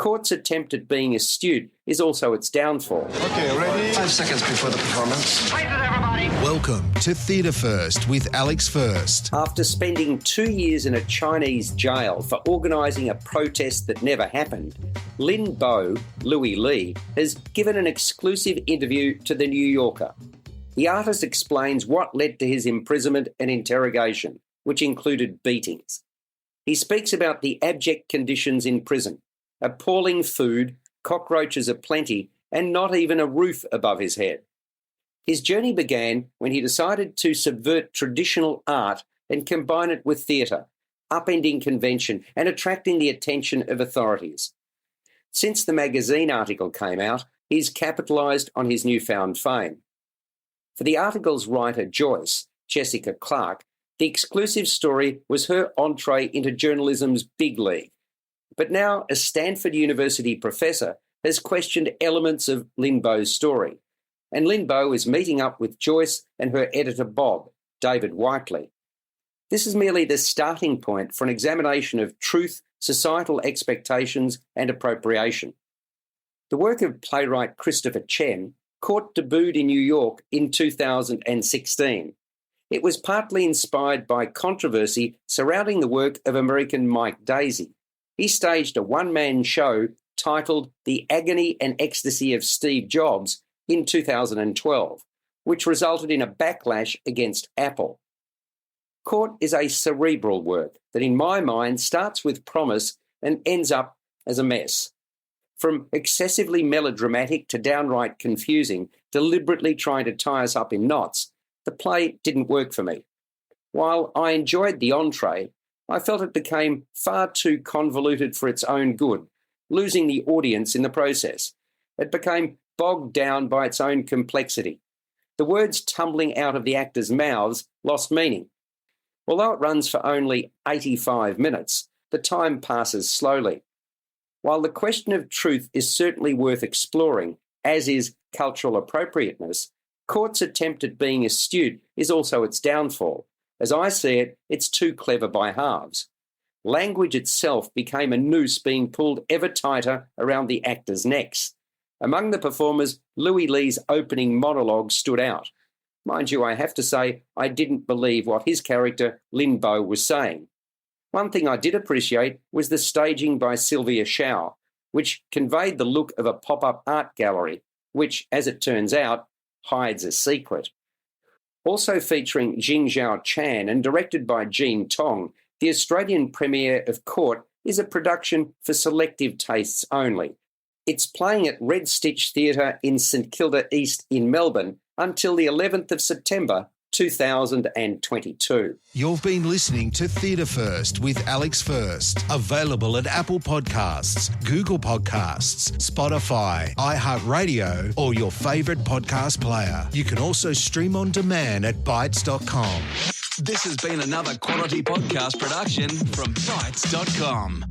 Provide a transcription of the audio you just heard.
Court's attempt at being astute is also its downfall. Okay, ready? 5 seconds before the performance. Places, everybody. Welcome to Theatre First with Alex First. After spending 2 years in a Chinese jail for organising a protest that never happened, Lin Bo, Louis Lee, has given an exclusive interview to The New Yorker. The artist explains what led to his imprisonment and interrogation, which included beatings. He speaks about the abject conditions in prison, appalling food, cockroaches aplenty, and not even a roof above his head. His journey began when he decided to subvert traditional art and combine it with theatre, upending convention and attracting the attention of authorities. Since the magazine article came out, he's capitalised on his newfound fame. For the article's writer Joyce, Jessica Clark, the exclusive story was her entree into journalism's big league. But now a Stanford University professor has questioned elements of Lin Bo's story, and Lin Bo is meeting up with Joyce and her editor Bob, David Whiteley. This is merely the starting point for an examination of truth, societal expectations and appropriation. The work of playwright Christopher Chen, Court debuted in New York in 2016. It was partly inspired by controversy surrounding the work of American Mike Daisey. He staged a one-man show titled The Agony and Ecstasy of Steve Jobs in 2012, which resulted in a backlash against Apple. Court is a cerebral work that, in my mind, starts with promise and ends up as a mess. From excessively melodramatic to downright confusing, deliberately trying to tie us up in knots, the play didn't work for me. While I enjoyed the entree, I felt it became far too convoluted for its own good, losing the audience in the process. It became bogged down by its own complexity. The words tumbling out of the actors' mouths lost meaning. Although it runs for only 85 minutes, the time passes slowly. While the question of truth is certainly worth exploring, as is cultural appropriateness, Court's attempt at being astute is also its downfall. As I see it, it's too clever by halves. Language itself became a noose being pulled ever tighter around the actors' necks. Among the performers, Louis Lee's opening monologue stood out. Mind you, I have to say I didn't believe what his character, Lin Bo, was saying. One thing I did appreciate was the staging by Sylvia Shao, which conveyed the look of a pop-up art gallery, which, as it turns out, hides a secret. Also featuring Jing Zhao Chan and directed by Jean Tong, the Australian premiere of Court is a production for selective tastes only. It's playing at Red Stitch Theatre in St Kilda East in Melbourne until the 11th of September 2022. You've been listening to Theatre First with Alex First. Available at Apple Podcasts, Google Podcasts, Spotify, iHeartRadio, or your favourite podcast player. You can also stream on demand at Bytes.com. This has been another quality podcast production from Bytes.com.